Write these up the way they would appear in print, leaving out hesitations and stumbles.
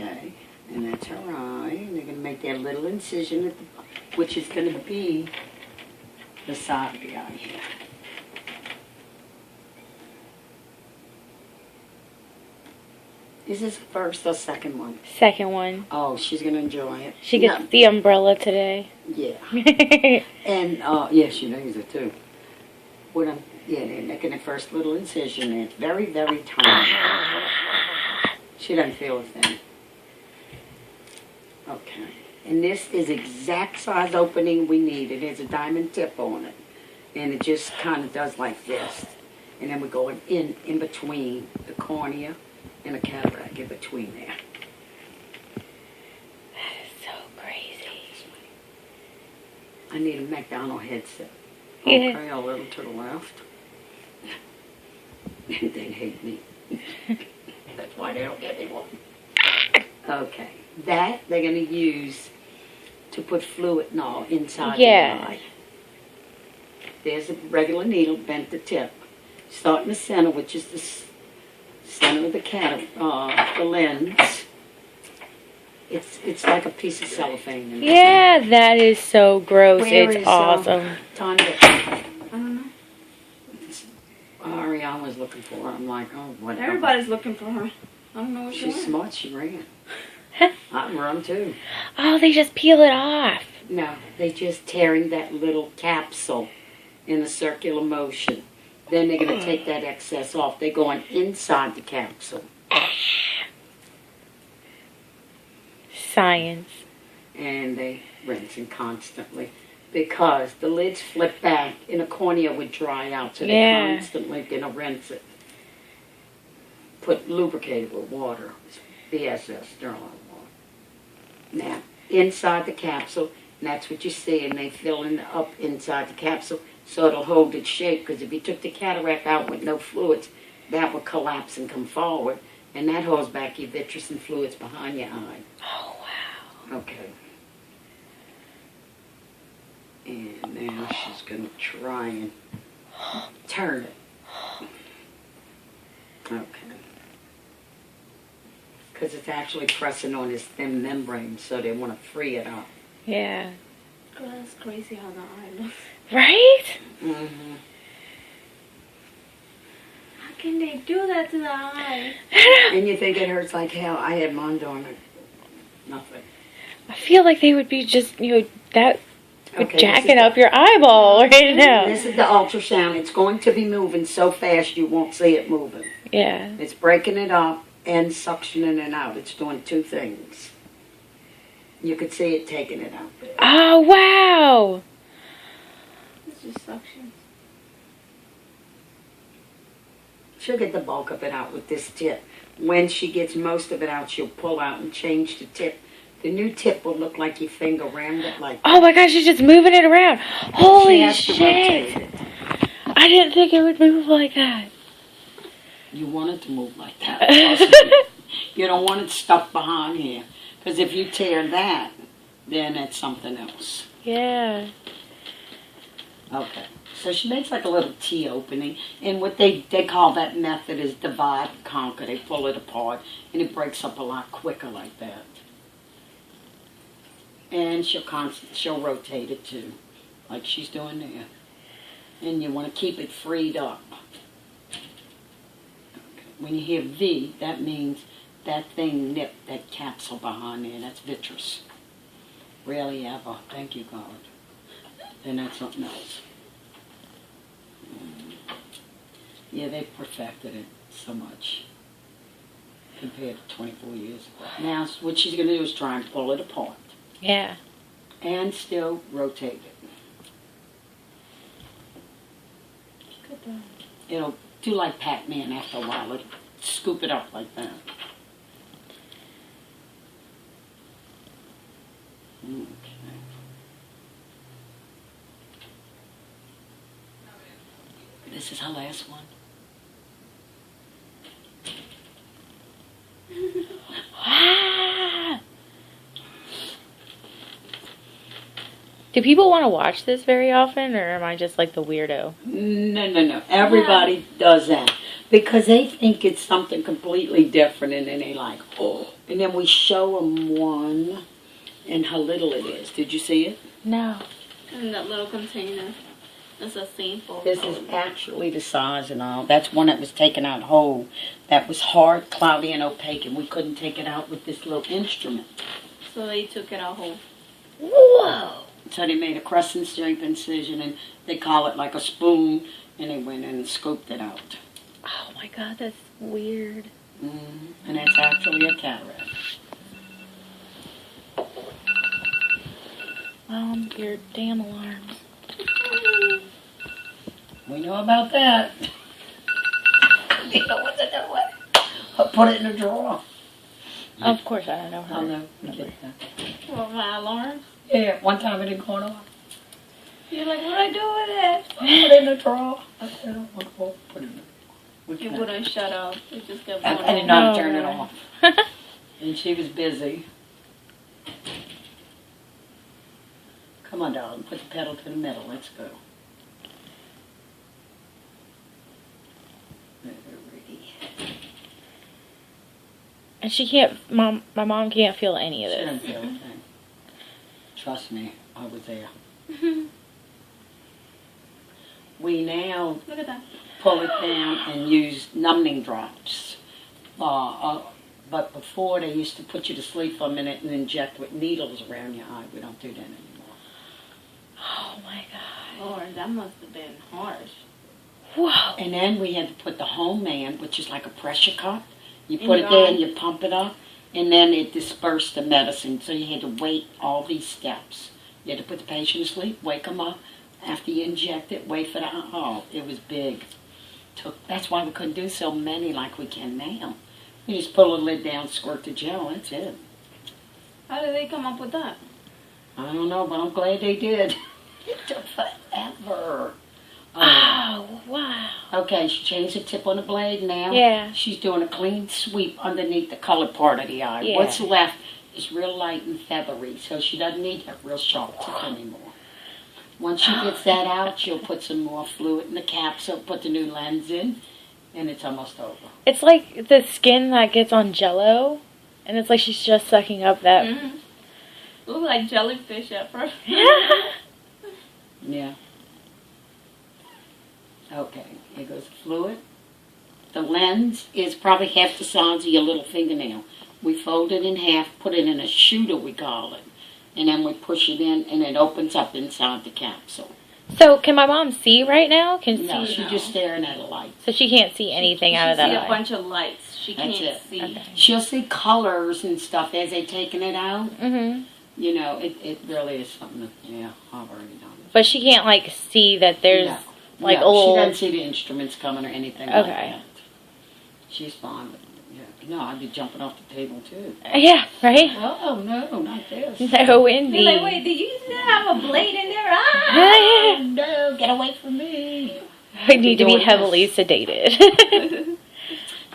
Okay, and that's her eye. And they're going to make that little incision, which is going to be the side of the eye here. Is this first or second one? Second one. Oh, she's going to enjoy it. She gets the umbrella today. Yeah. And, yeah, she knows it too. Yeah, they're making the first little incision. It's very, very tiny. She doesn't feel a thing. Okay. And this is exact size opening we need. It has a diamond tip on it. And it just kind of does like this. And then we're going in between the cornea and a cataract in between there. That is so crazy. I need a McDonald headset. Yeah. Okay, a little to the left. And they hate me. That's why they don't get me one. Okay. That they're going to use to put fluid and all inside the eye. There's a regular needle bent to tip. Start in the center, which is the center of the lens. It's like a piece of cellophane. Yeah, that is so gross. It's awesome. Tanya? I don't know. Ariane was looking for her. I'm like, oh, whatever. Everybody's looking for her. I don't know what she's smart. She ran. I run too. Oh, they just peel it off. No, they just tearing that little capsule in a circular motion. Then they're going to take that excess off. They're going inside the capsule. Science. And they rinsing constantly because the lids flip back and the cornea would dry out, so they're constantly going to rinse it. Put lubricated with water, BSS, sterile water. Now, inside the capsule, and that's what you see, and they fill in up inside the capsule so it'll hold its shape, because if you took the cataract out with no fluids, that would collapse and come forward, and that holds back your vitreous and fluids behind your eye. Oh, wow. Okay. And now she's going to try and turn it. Okay. Because it's actually pressing on this thin membrane, so they want to free it up. Yeah. Oh, that's crazy how the eye looks. Right? Mm-hmm. How can they do that to the eye? And you think it hurts like hell. I had mine doing it. Nothing. I feel like they would be just, that would jacket up your eyeball right now. This is the ultrasound. It's going to be moving so fast you won't see it moving. Yeah. It's breaking it up and suctioning it out. It's doing two things. You could see it taking it out there. Oh, wow. It's just suction. She'll get the bulk of it out with this tip. When she gets most of it out, she'll pull out and change the tip. The new tip will look like your finger around it like that. Oh my gosh, she's just moving it around. Holy shit. It. I didn't think it would move like that. You want it to move like that. You don't want it stuck behind here. Because if you tear that, then it's something else. Yeah. Okay. So she makes like a little T opening. And what they call that method is divide and conquer. They pull it apart. And it breaks up a lot quicker like that. And she'll rotate it too. Like she's doing there. And you want to keep it freed up. Okay. When you hear V, that means that thing nipped that capsule behind there. That's vitreous. Rarely ever. Thank you, God. Then that's something else. Yeah, they perfected it so much compared to 24 years ago. Now, what she's going to do is try and pull it apart. Yeah. And still rotate it. Goodbye. It'll do like Pac-Man after a while. It'll scoop it up like that. Okay. This is her last one. Ah. Do people want to watch this very often, or am I just like the weirdo? No. Everybody does that. Because they think it's something completely different, and then they like, oh. And then we show them one, and how little it is. Did you see it? No. In that little container. It's a sample. This is actually the size and all. That's one that was taken out whole. That was hard, cloudy, and opaque, and we couldn't take it out with this little instrument. So they took it out whole. Whoa! So they made a crescent shape incision, and they call it like a spoon, and they went in and scooped it out. Oh my God, that's weird. And that's actually a cataract. Your damn alarms. We know about that. You know what to do with. I'll put it in a drawer. Of course, I don't know her. I'll know. What, my alarms? Yeah, one time it didn't go off. You're like, what do I do with it? I put it in a drawer. I said, oh, I'll put it in a drawer. You wouldn't shut up. It just kept I going did on. not turn it off. And she was busy. Come on, darling. Put the pedal to the metal. Let's go. And she can't, my mom can't feel any of She this. didn't feel a thing. Trust me, I was there. We now Look at that. pull it down and use numbing drops. But before, they used to put you to sleep for a minute and inject with needles around your eye. We don't do that anymore. Oh my God. Lord, that must have been harsh. Whoa. And then we had to put the home man, which is like a pressure cup. You In put it your there eye? and you pump it up, and then it dispersed the medicine. So you had to wait all these steps. You had to put the patient to sleep, wake them up. After you inject it, wait for the, oh, it was big. That's why we couldn't do so many like we can now. You just pull the lid down, squirt the gel, that's it. How did they come up with that? I don't know, but I'm glad they did. It took forever. Oh, wow. Okay, she changed the tip on the blade now. Yeah. She's doing a clean sweep underneath the colored part of the eye. Yeah. What's left is real light and feathery, so she doesn't need that real sharp tip anymore. Once she gets that out, she'll put some more fluid in the capsule, put the new lens in, and it's almost over. It's like the skin that gets on Jello, and it's like she's just sucking up that. Mm-hmm. Look like jellyfish at first. Yeah. Okay, here goes the fluid. The lens is probably half the size of your little fingernail. We fold it in half, put it in a shooter, we call it. And then we push it in, and it opens up inside the capsule. So, can my mom see right now? No, See? she's just staring at a light. So she can't see anything out of that She see eye. a bunch of lights. She That's can't it. see. Okay. She'll see colors and stuff as they're taking it out. Mm-hmm. You know, it really is something that, yeah, I've already done it. But she can't, like, see that there's, No. like, No, old... she doesn't see the instruments coming or anything like Okay. that. She's fine with yeah. No, I'd be jumping off the table, too. Yeah, right? Oh, no, not this. No, indeed. You're like, wait, did you have a blade in there? Ah! Oh, no, get away from me. I need to be Doing heavily sedated.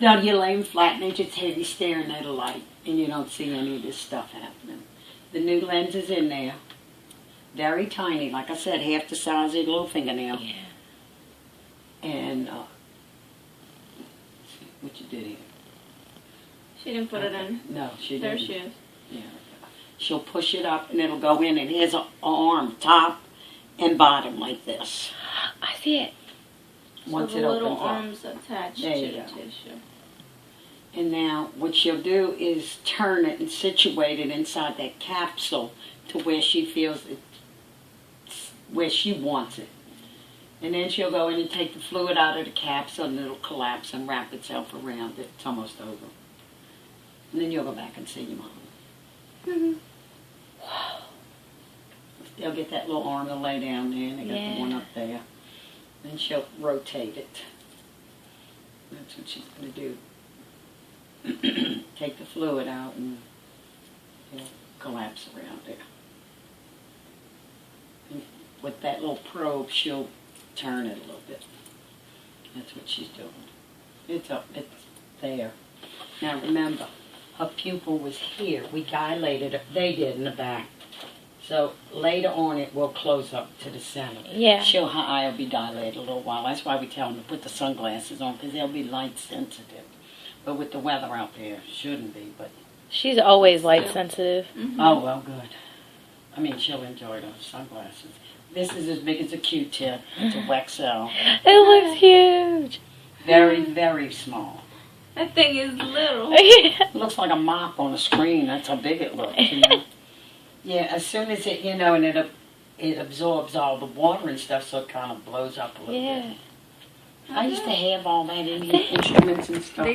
No, you're laying flat and they just have you staring at a light and you don't see any of this stuff happening. The new lens is in there. Very tiny, like I said, half the size of your little fingernail. Yeah. And, let's see what you did here. She didn't put it in. No, she There didn't. she is. Yeah. She'll push it up and it'll go in and here's an arm, top and bottom like this. I see it. Once So it the little opens up. arms attached There to you the go. tissue. And now what she'll do is turn it and situate it inside that capsule to where she feels it, where she wants it. And then she'll go in and take the fluid out of the capsule and it'll collapse and wrap itself around it. It's almost over. And then you'll go back and see your mom. Mm-hmm. They'll get that little arm to lay down there and they got Yeah. the one up there. Then she'll rotate it. That's what she's going to do. Take the fluid out and it'll collapse around there. And with that little probe, she'll turn it a little bit. That's what she's doing. It's up, it's there. Now remember, her pupil was here. We dilated it. They did in the back. So later on, it will close up to the center. Yeah. Her eye will be dilated a little while. That's why we tell them to put the sunglasses on, because they'll be light sensitive. But with the weather out there, shouldn't be. But She's always light sensitive. Mm-hmm. oh, well, good. I mean, she'll enjoy those sunglasses. This is as big as a Q-tip. It's a Wexel. It looks huge. Very, very small. That thing is little. It looks like a mop on the screen. That's how big it looks. You know? Yeah, as soon as it, and it absorbs all the water and stuff, so it kind of blows up a little bit. I used to have all that in the instruments and stuff.